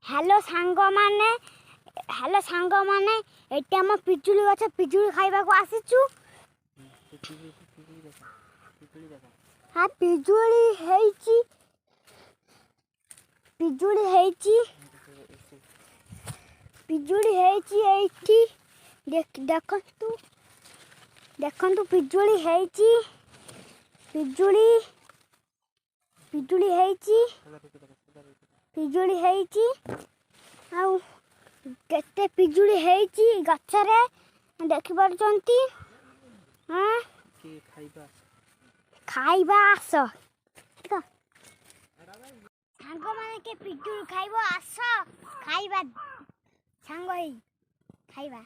Hello सांग माने eighty हम पिजुली गछ पिजुली खाइबा को आसीचु। हाँ पिजुली हेची एठी देखंतु पिजुली हेची आउ केते पिजुली हेची गछरे देखि परचंती। हां के खाइबा आस सांग माने के पिजुली खाइबो आस खाइबा सांग होई खाइबा।